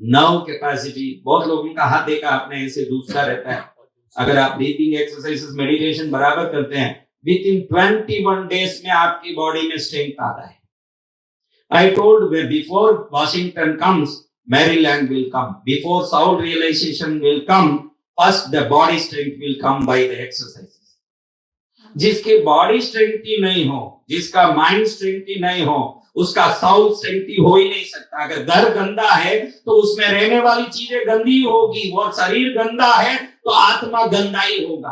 Nerve capacity. बहुत लोगों का हाथ देखा आपने ऐसे दूसरा रहता है। अगर आप ब्रीथिंग एक्सरसाइजेस मेडिटेशन बराबर करते हैं, विद इन 21 डेज में आपकी बॉडी में स्ट्रेंथ आता है। I told where before Washington comes, Maryland will come. Before soul realization will come, first the body strength will come by the exercises. जिसके body strength ही नहीं हो, जिसका माइंड स्ट्रेंथ ही नहीं हो, उसका साउल स्ट्रेंथ हो ही नहीं सकता। अगर घर गंदा है तो उसमें रहने वाली चीजें गंदी होगी, और शरीर गंदा है तो आत्मा गंदा ही होगा।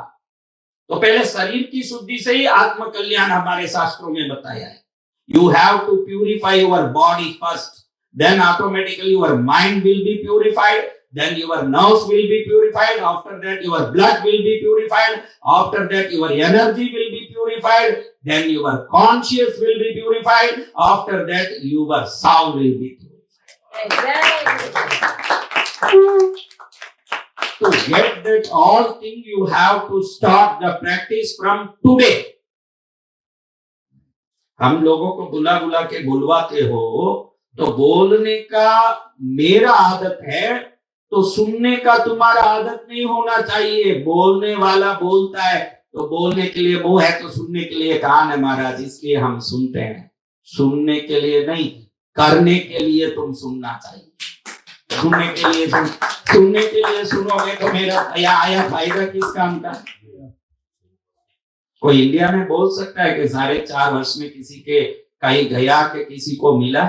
तो पहले शरीर की शुद्धि से ही आत्म कल्याण हमारे शास्त्रों में बताया है। You have to purify your body first, then automatically your mind will be purified, then your nerves will be purified, after that your blood will be purified, after that your energy will be purified, then your conscience will be purified, after that your soul will be purified. To get that all thing, you have to start the practice from today. हम लोगों को बुला बुला के बुलवाते हो, तो बोलने का मेरा आदत है, तो सुनने का तुम्हारा आदत नहीं होना चाहिए। बोलने वाला बोलता है तो बोलने के लिए मुंह है, तो सुनने के लिए कान है महाराज, इसलिए हम सुनते हैं। सुनने के लिए नहीं, करने के लिए तुम सुनना चाहिए। सुनने के लिए सुनोगे तो मेरा आया फायदा किस काम का? कोई इंडिया में बोल सकता है कि 4.5 वर्ष में किसी के कहीं गया कि किसी को मिला?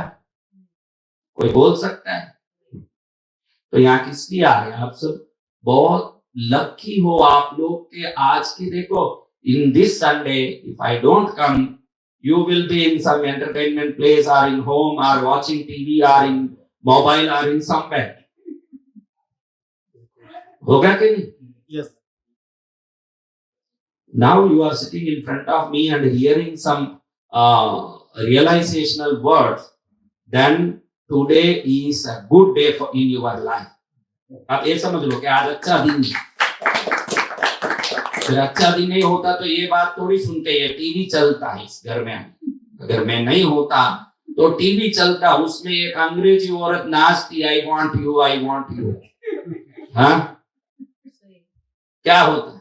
कोई बोल सकता है? तो यहाँ किस लिए आए आप सब? बहुत लकी हो आप लोग के आज की। देखो, in this Sunday if I don't come, you will be in some entertainment place or in home or watching TV or in mobile or in somewhere. होगा कि नहीं? Yes. Now you are sitting in front of me and hearing some realizational words. Then today is a good day for in your life. आप ये समझ लो कि आज अच्छा दिन है। अगर अच्छा दिन नहीं होता तो ये बात थोड़ी सुनते हैं। टीवी चलता है इस घर में, अगर मैं नहीं होता तो टीवी चलता, उसमें एक अंग्रेजी औरत नाचती, I want you, I want you. हाँ, क्या होता?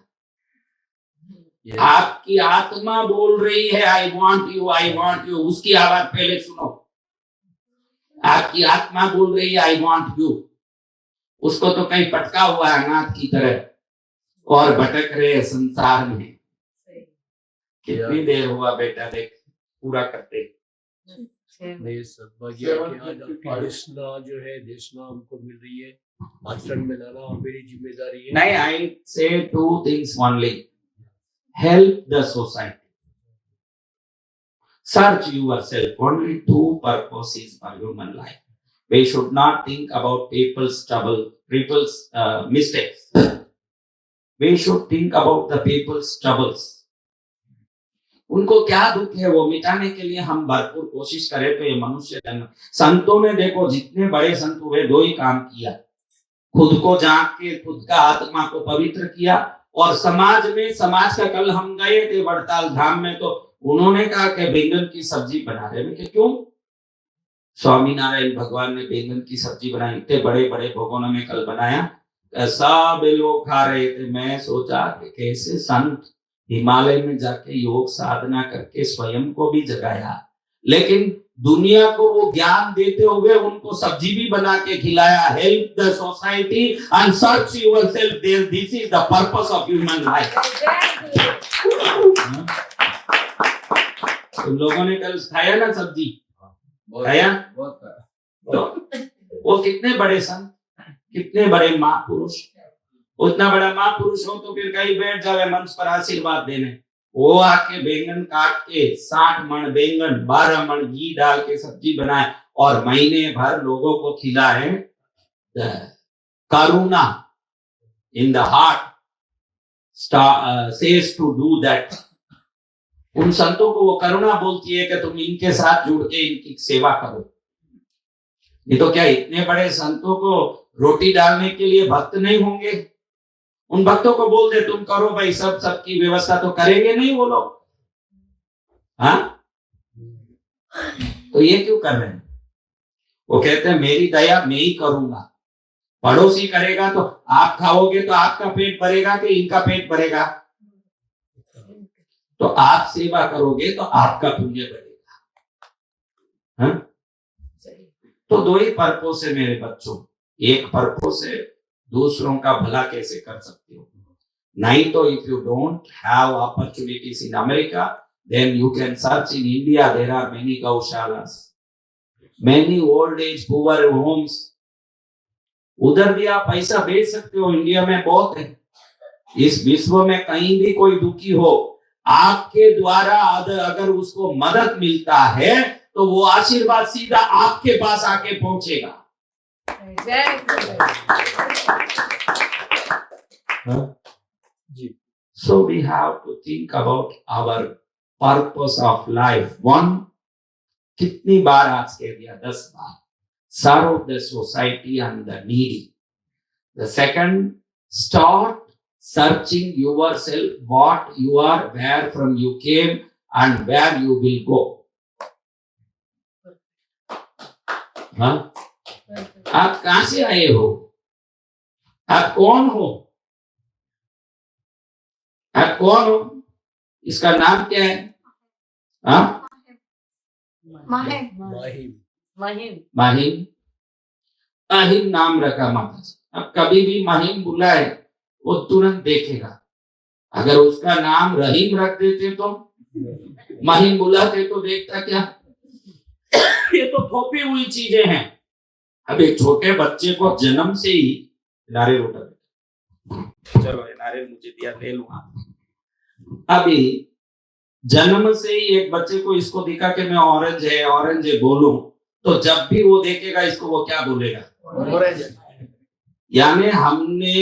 आपकी आत्मा बोल रही है I want you, I want you. उसकी आवाज पहले सुनो। आपकी आत्मा बोल रही है आई वांट यू, उसको तो कहीं पटका हुआ है अनाथ की तरह और भटक रहे संसार में। कितनी देर हुआ बेटा, देख पूरा करते। देशना जो है, देशना हमको मिल रही है, आचरण में लाना मेरी जिम्मेदारी है। नहीं, आई से 2 things only. Help the society. Search yourself. Only 2 purposes for human life. We should not think about people's trouble, people's mistakes. We should think about the people's troubles. उनको क्या दुख है वो मिटाने के लिए हम भरपूर कोशिश करें तो ये मनुष्य जन्म। संतों ने देखो, जितने बड़े संत हुए 2 ही काम किया। खुद को जांच के खुद का आत्मा को पवित्र किया, और समाज में, समाज का कल हम गए थे वड़ताल धाम में, तो उन्होंने कहा कि बैंगन की सब्जी बना रहे हैं। क्यों? स्वामीनारायण भगवान ने बैंगन की सब्जी बनाई, इतने बड़े बड़े भगोनों में कल बनाया, सब लोग खा रहे थे। मैं सोचा कि कैसे संत हिमालय में जाके योग साधना करके स्वयं को भी जगाया, लेकिन दुनिया को वो ज्ञान देते हुए उनको सब्जी भी बना के खिलाया। Help the society and search yourself, this is the purpose of human life. तुम लोगों ने कल खाया ना सब्जी? खाया? तो वो कितने बड़े संत, कितने बड़े महापुरुष। उतना बड़ा महापुरुष हो तो फिर कहीं बैठ जावे मंच पर आशीर्वाद देने। वो आके बैंगन काट के 60 मण बैंगन, 12 मण घी डाल के सब्जी बनाए और महीने भर लोगों को खिलाए। करुणा in the heart says to do that. उन संतों को वो करुणा बोलती है कि तुम इनके साथ जुड़ के इनकी सेवा करो। नहीं तो क्या इतने बड़े संतों को रोटी डालने के लिए भक्त नहीं होंगे? उन भक्तों को बोल दे तुम करो भाई, सबकी व्यवस्था, तो करेंगे नहीं वो लोग? हाँ, तो ये क्यों कर रहे हैं? वो कहते हैं मेरी दया मैं ही करूंगा। पड़ोसी करेगा तो आप खाओगे तो आपका पेट भरेगा कि इनका पेट भरेगा? तो आप सेवा करोगे तो आपका पुण्य बढ़ेगा। हाँ? तो दो ही पर्पस है मेरे बच्चों। एक पर्पस है दूसरों का भला कैसे कर सकते हो। नहीं तो if you don't have opportunities in America, then you can search in India. There are many gaushalas, many old age poor homes. उधर भी आप पैसा भेज सकते हो। इंडिया में बहुत है। इस विश्व में कहीं भी कोई दुखी हो, आपके द्वारा अगर उसको मदद मिलता है तो वो आशीर्वाद सीधा आपके पास आके पहुंचेगा। So we have to think about our purpose of life. One, कितनी बार आज कह दिया? 10 बार। Serve the society and the needy. The second, start searching yourself what you are, where from you came and where you will go. हाँ? आप कहां से आए हो? आप कौन हो? आप कौन हो? इसका नाम क्या है? हाँ? माहिम नाम रखा माता जी। अब कभी भी माहिम बुलाए वो तुरंत देखेगा। अगर उसका नाम रहीम रख देते तो माहिम बुलाते तो देखता क्या? ये तो थोपी हुई चीजें हैं। अब एक छोटे बच्चे को जन्म से ही नारियल उठा, चलो नारियल मुझे दिया, ले लूंगा। अभी जन्म से ही एक बच्चे को इसको दिखा कि मैं ऑरेंज है बोलूं तो जब भी वो देखेगा इसको वो क्या बोलेगा? ऑरेंज। यानी हमने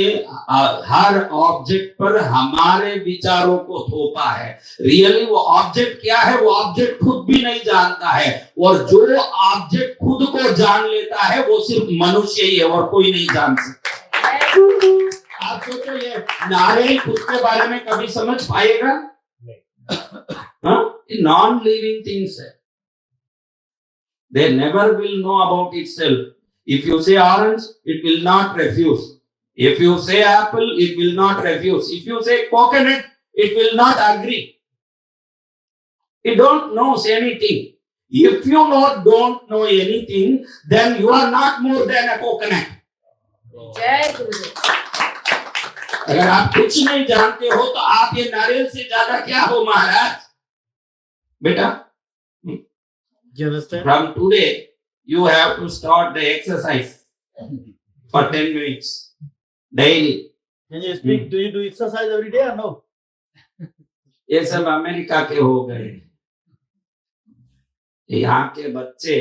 हर ऑब्जेक्ट पर हमारे विचारों को थोपा है। रियली वो ऑब्जेक्ट क्या है वो ऑब्जेक्ट खुद भी नहीं जानता है, और जो ऑब्जेक्ट खुद को जान लेता है वो सिर्फ मनुष्य ही है और कोई नहीं जान सकता। आप सोचो ये नारियल खुद के बारे में कभी समझ पाएगा? नॉन लिविंग थिंग्स है, they never will know about itself. If you say orange, it will not refuse. If you say apple, it will not refuse. If you say coconut, it will not agree. It don't know anything. If you don't know anything, then you are not more than a coconut. अगर आप कुछ नहीं जानते हो तो आप ये नारियल से ज्यादा क्या हो महाराज? बेटा, you understand? From today, you have to start the exercise for 10 minutes daily. Can you speak? Do you do exercise every day or no? ये सब अमेरिका के हो गए। यहाँ के बच्चे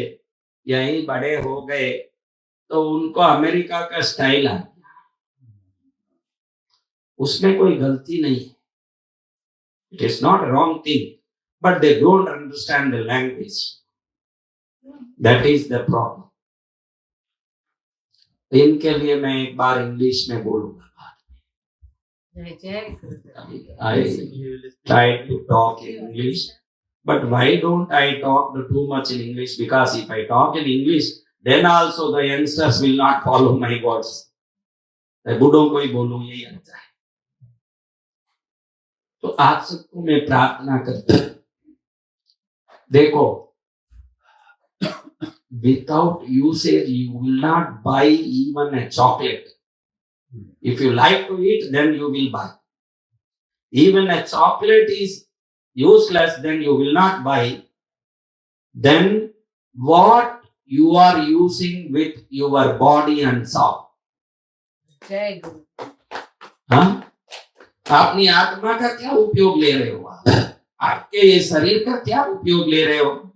यहीं बड़े हो गए तो उनको अमेरिका का स्टाइल आ गया। उसमें कोई गलती नहीं है। It is not a wrong thing, but they don't understand the language. That is the problem. इनके लिए मैं एक बार इंग्लिश में बोलूंगा। I try to talk in English, but why don't I talk too much in English? Because if I talk in English, then also the youngsters will not follow my words. बूढ़ों को ही बोलूं यही अच्छा है। तो आप सबको मैं प्रार्थना करता हूं, देखो, without usage you will not buy even a chocolate. If you like to eat, then you will buy. Even a chocolate is useless, then you will not buy. Then what you are using with your body and soul? हाँ? अपनी आत्मा का क्या उपयोग ले रहे हो? आपके ये शरीर का क्या उपयोग ले रहे हो?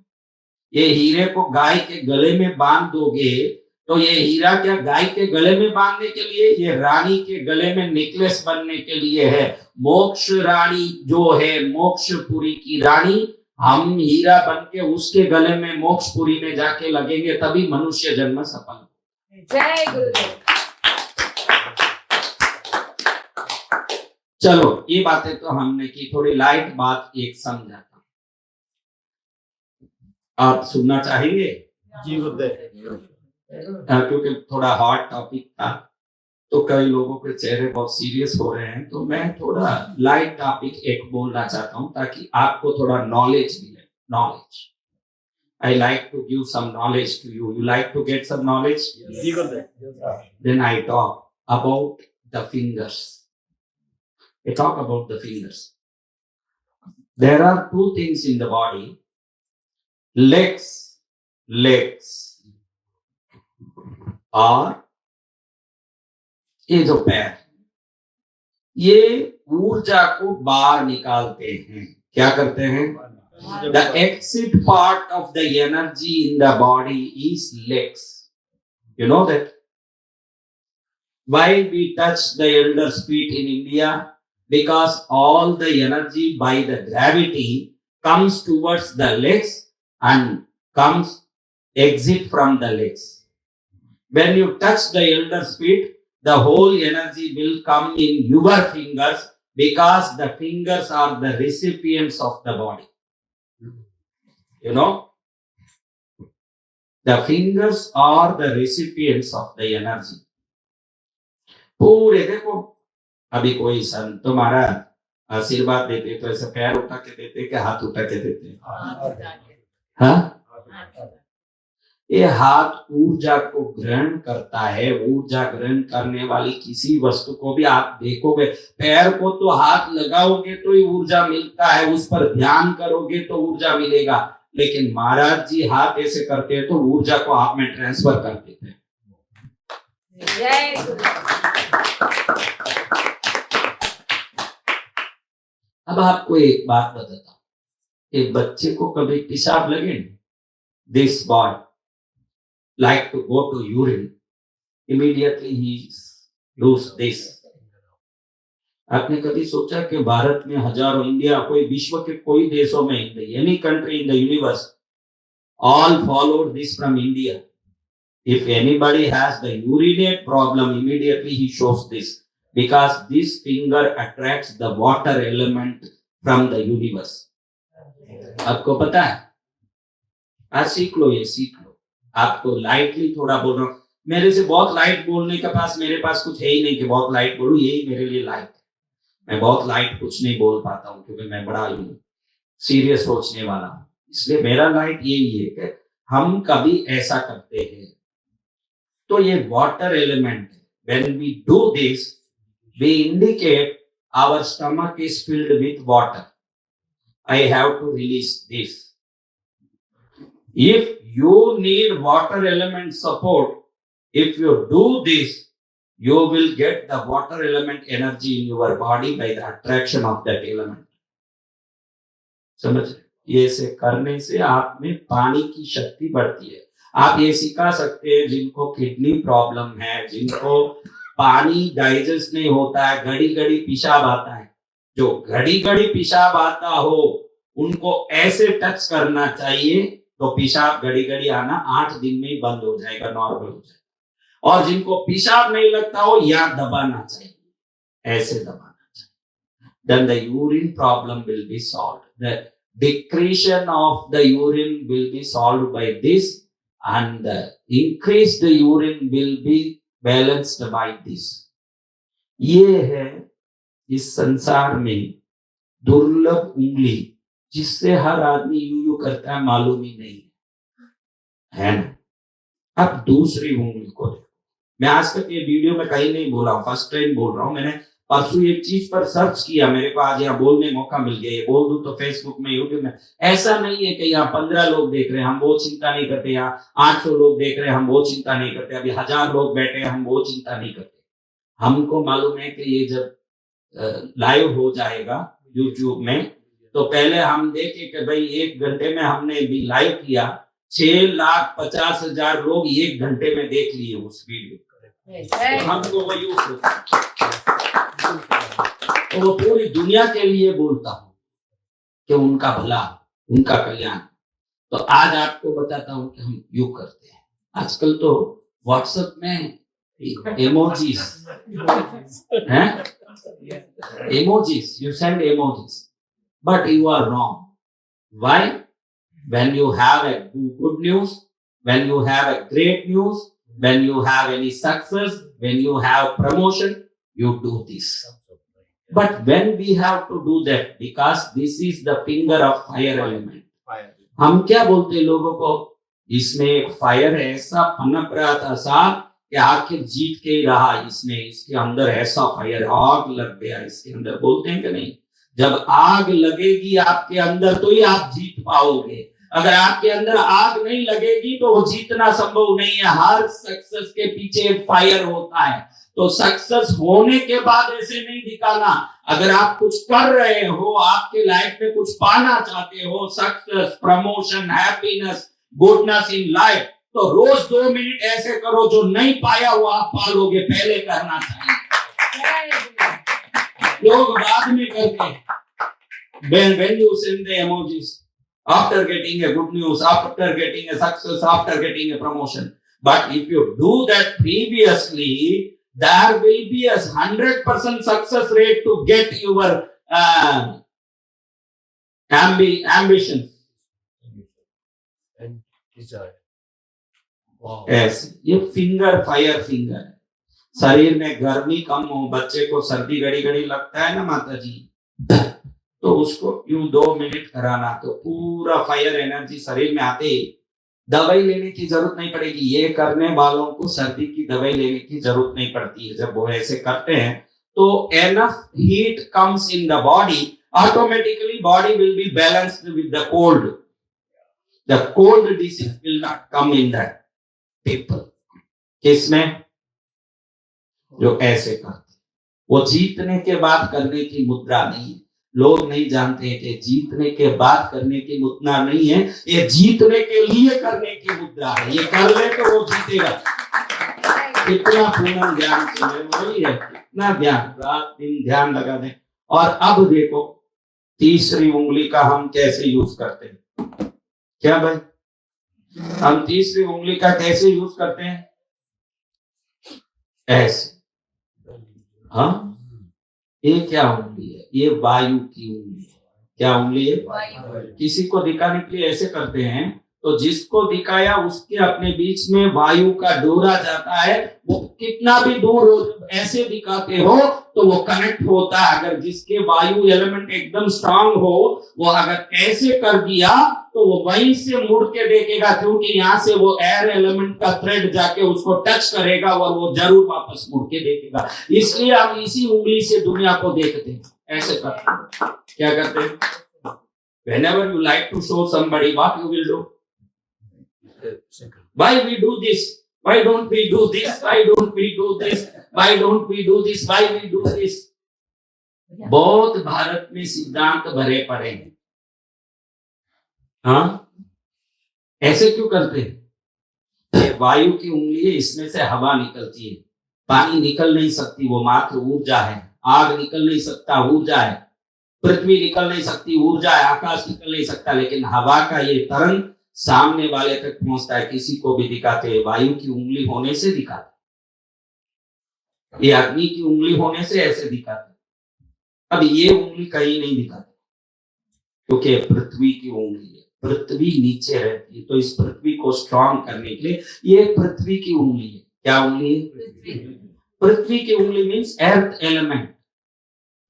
ये हीरे को गाय के गले में बांध दोगे तो ये हीरा क्या गाय के गले में बांधने के लिए? ये रानी के गले में नेकलेस बनने के लिए है। मोक्ष रानी जो है, मोक्षपुरी की रानी, हम हीरा बन के उसके गले में मोक्षपुरी में जाके लगेंगे, तभी मनुष्य जन्म सफल। जय गुरुदेव। चलो ये बातें तो हमने की, थोड़ी लाइट बात एक समझाता हूं, आप सुनना चाहेंगे? जी गुरुदेव। क्योंकि थोड़ा हॉट टॉपिक था तो कई लोगों के चेहरे बहुत सीरियस हो रहे हैं, तो मैं थोड़ा लाइट टॉपिक एक बोलना चाहता हूँ ताकि आपको थोड़ा नॉलेज मिले. Knowledge. I like to give some knowledge to you. You like to get some knowledge? Then I talk about the fingers. I talk about the fingers. There are two things in the body. Legs और ये जो पैर, ये ऊर्जा को बाहर निकालते हैं. क्या करते हैं? The exit part of the energy in the body is legs. You know that? Why we touch the elder's feet in India? Because all the energy by the gravity comes towards the legs and comes exit from the legs. When you touch the elder's feet, the whole energy will come in your fingers because the fingers are the recipients of the body. You know, the fingers are the recipients of the energy. पूरे देखो, अभी कोई संत तुम्हारा आशीर्वाद देते तो ऐसे पैर उठा के देते कि हाथ उठा के देते? हाँ, ये हाथ ऊर्जा को ग्रहण करता है. ऊर्जा ग्रहण करने वाली किसी वस्तु को भी आप देखोगे, पैर को तो हाथ लगाओगे तो ही ऊर्जा मिलता है, उस पर ध्यान करोगे तो ऊर्जा मिलेगा. लेकिन महाराज जी हाथ ऐसे करते हैं तो ऊर्जा को आप में ट्रांसफर कर देते हैं. अब आपको एक बात बताता हूं. एक बच्चे को कभी पेशाब लगे, this boy like to go to urine, immediately ही लूज दिस. आपने कभी सोचा कि भारत में हजारों, इंडिया, कोई विश्व के कोई देशों में, any country in the universe, all followed this from India. If anybody has the urinate problem, immediately he shows this, because this finger attracts the water element from the universe. आपको पता है? आज सीख लो, ये सीख लो. आपको लाइटली थोड़ा बोल रहा हूँ, मेरे से बहुत लाइट बोलने के पास, मेरे पास कुछ है ही नहीं कि बहुत लाइट बोलूं. यही मेरे लिए लाइट है. मैं बहुत लाइट कुछ नहीं बोल पाता हूँ क्योंकि मैं बड़ा सीरियस सोचने वाला हूँ. इसलिए मेरा लाइट यही है कि हम कभी ऐसा करते हैं तो ये वाटर एलिमेंट है. When we do this, we indicate our stomach is filled with water. I have to release this. If you need water element support, if you do this, you will get the water element energy in your body by the attraction of that element. समझ? ये से करने से आप में पानी की शक्ति बढ़ती है. आप ये सिखा सकते हैं जिनको किडनी प्रॉब्लम है, जिनको पानी डाइजेस्ट नहीं होता है, घड़ी घड़ी पेशाब आता है, जो घड़ी घड़ी पेशाब आता हो उनको ऐसे टच करना चाहिए तो पेशाब घड़ी घड़ी आना 8 दिन में ही बंद हो जाएगा, नॉर्मल हो जाएगा. और जिनको पेशाब नहीं लगता हो, या दबाना चाहिए, ऐसे दबाना चाहिए. Then the urine problem will be solved. The decretion of the urine will be solved by this, and the increased urine will be balanced by this. ये है इस संसार में दुर्लभ उंगली, जिससे हर आदमी यूं करता है, मालूम ही नहीं है ना. अब दूसरी उंगली को देखो. मैं आज तक ये वीडियो में कहीं नहीं बोला हूं, फर्स्ट टाइम बोल रहा हूं. मैंने परसों एक चीज पर सर्च किया, मेरे को आज यहाँ बोलने मौका मिल गया. ये बोल दूं तो फेसबुक में, यूट्यूब में. ऐसा नहीं है कि यहाँ 15 लोग देख रहे हैं, हम वो चिंता नहीं करते. यहाँ 800 लोग देख रहे हैं, हम वो चिंता नहीं करते. अभी 1000 लोग बैठे हैं, हम वो चिंता नहीं करते. हमको मालूम है कि ये जब लाइव हो जाएगा यूट्यूब में, तो पहले हम देखें कि भाई 1 घंटे में हमने भी लाइव किया, 6,50,000 लोग 1 घंटे में देख लिए उस वीडियो. तो हमको वो यूज होता है. तो वो पूरी दुनिया के लिए बोलता हूँ कि उनका भला, उनका कल्याण. तो आज आपको बताता हूँ कि हम यूं करते हैं. आजकल तो व्हाट्सएप में emojis हैं, emojis, you send emojis, but you are wrong. Why? When you have a good news, when you have a great news, when you have any success, when you have promotion, you do this. But when we have to do that, because this is the finger of fire element, हम क्या बोलते हैं लोगों को, इसमें एक fire ऐसा पनप रहा था साहब कि आखिर जीत के ही रहा इसने, इसके अंदर ऐसा फायर, आग लग गया इसके अंदर, बोलते हैं कि नहीं? जब आग लगेगी आपके अंदर तो ही आप जीत पाओगे, अगर आपके अंदर आग नहीं लगेगी तो वो जीतना संभव नहीं है। हर सक्सेस के पीछे एक फायर होता है, तो सक्सेस होने के बाद ऐसे नहीं दिखाना। अगर आप कुछ कर रहे हो, आपके लाइफ में कुछ पाना चाहते हो, success, promotion, happiness, goodness in life, तो रोज 2 मिनट ऐसे करो जो नहीं पाया हुआ आप पालोगे, पहले करना चाहिए, लोग बाद में करते हैं। When you send the emojis after getting a good news, after getting a success, after getting a promotion, but if you do that previously, there will be a 100% success rate to get your ambitions and desire. Wow. Yes, ये finger, fire finger है। शरीर में गर्मी कम हो, बच्चे को सर्दी घड़ी घड़ी लगता है ना माता जी, तो उसको यूं 2 मिनट कराना, तो पूरा फायर एनर्जी शरीर में आते ही दवाई लेने की जरूरत नहीं पड़ेगी। ये करने वालों को सर्दी की दवाई लेने की जरूरत नहीं पड़ती है। जब वो ऐसे करते हैं तो enough heat comes in the body, automatically body will be balanced with the cold, the cold disease will not come in that people. किसमें? जो ऐसे करते, वो जीतने के बाद करने की मुद्रा नहीं है। लोग नहीं जानते हैं कि जीतने के बाद करने की मुद्रा नहीं है, ये जीतने के लिए करने की मुद्रा है। ये कर ले तो वो जीतेगा। कितना पूर्ण ध्यान से वही है, कितना ध्यान, रात दिन ध्यान लगा दें। और अब देखो तीसरी उंगली का हम कैसे यूज करते हैं। क्या भाई, हम तीसरी उंगली का कैसे यूज करते हैं? ऐसे। हाँ, ये क्या उंगली है? ये वायु की उंगली है। क्या उंगली है? किसी को दिखाने के लिए ऐसे करते हैं, तो जिसको दिखाया उसके अपने बीच में वायु का डोरा जाता है, वो कितना भी दूर हो, जब ऐसे दिखाते हो तो वो कनेक्ट होता है। अगर जिसके वायु एलिमेंट एकदम स्ट्रांग हो, वो अगर ऐसे कर दिया तो वो वहीं से मुड़ के देखेगा, क्योंकि यहाँ से वो एयर एलिमेंट का थ्रेड जाके उसको टच करेगा और वो जरूर वापस मुड़ के देखेगा। इसलिए हम इसी उंगली से दुनिया को देखते हैं, ऐसे करते हैं। क्या करते हैं? Whenever you like to show somebody, what you will do? Why we do this? Why don't we do this? Why don't we do this? Why don't we do this? Why we do this? बहुत भारत में सिद्धांत भरे पड़े हैं। हाँ, ऐसे क्यों करते हैं? ये वायु की उंगली है, इसमें से हवा निकलती है, पानी निकल नहीं सकती, वो मात्र ऊर्जा है। आग निकल नहीं सकता, ऊर्जा है। पृथ्वी निकल नहीं सकती, ऊर्जा है। आकाश निकल नहीं सकता, लेकिन हवा का ये तरंग सामने वाले तक पहुंचता है। किसी को भी दिखाते हैं, वायु की उंगली होने से दिखाते, ये अग्नि की उंगली होने से ऐसे दिखाते। अब ये उंगली कहीं नहीं दिखाते, क्योंकि पृथ्वी की उंगली है। पृथ्वी नीचे रहती है, तो इस पृथ्वी को स्ट्रांग करने के लिए ये पृथ्वी की उंगली है। क्या उंगली है? पृथ्वी की उंगली means earth element.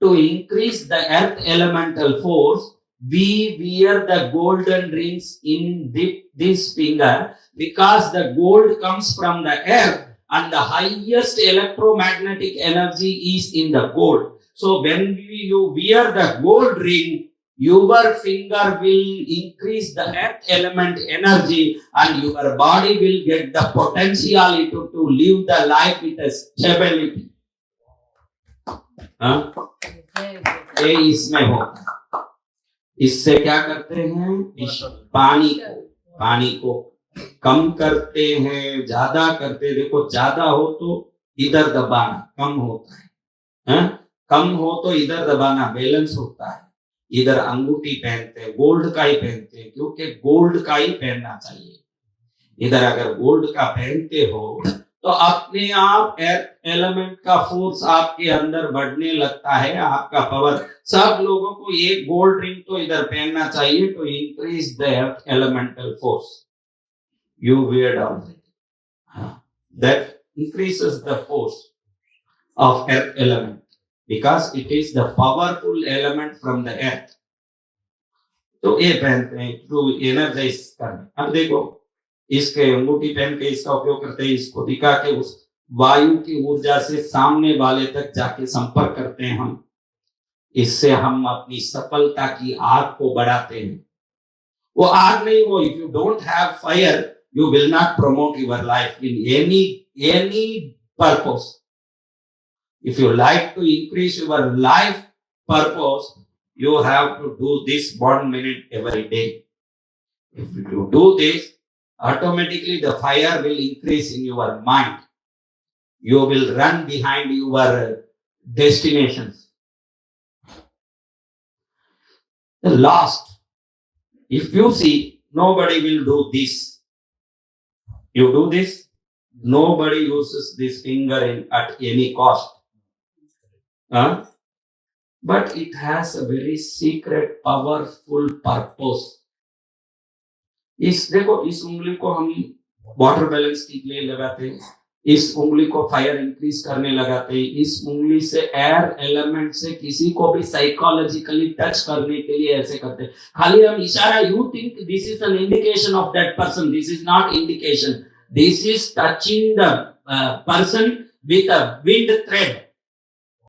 To increase the earth elemental force, we wear the golden rings in this finger, because the gold comes from the earth and the highest electromagnetic energy is in the gold. So when you wear the gold ring, your finger will increase the earth element energy and your body will get the potentiality to live the life with a stability. ये इसमें होता है। इससे क्या करते हैं? पानी को कम करते हैं, ज्यादा करते हैं। देखो, ज्यादा हो तो इधर दबाना, कम होता है। कम हो तो इधर दबाना, बैलेंस होता है। इधर अंगूठी पहनते हैं, गोल्ड का ही पहनते हैं, क्योंकि गोल्ड का ही पहनना चाहिए। इधर अगर गोल्ड का पहनते हो तो अपने आप एलिमेंट का फोर्स आपके अंदर बढ़ने लगता है, आपका पावर। सब लोगों को एक गोल्ड रिंग तो इधर पहनना चाहिए, to increase the elemental force. You wear already, that increases the force of earth element because it is the powerful element from the earth. तो ये पहनते हैं टू एनर्जाइज करने। अब देखो इसके अंगूठी पहन के इसका उपयोग करते हैं, इसको दिखा के उस वायु की ऊर्जा से सामने वाले तक जाके संपर्क करते हैं हम। इससे हम अपनी सफलता की आग को बढ़ाते हैं। वो आग नहीं हो, if you don't have fire you will not promote your life in any purpose. If you like to increase your life purpose, you have to do this 1 minute every day. If you do this, automatically the fire will increase in your mind. You will run behind your destinations. The last, if you see, nobody will do this. You do this, nobody uses this finger at any cost. But it has a very secret, powerful purpose. देखो इस उंगली को हम water balance के लिए लगाते हैं, इस उंगली को फायर इंक्रीज करने लगाते हैं, इस उंगली से एयर एलिमेंट से किसी को भी साइकोलॉजिकली टच करने के लिए ऐसे करते हैं। खाली हम इशारा, you think this is an indication of that person, this is not indication, this is touching the person with a wind thread.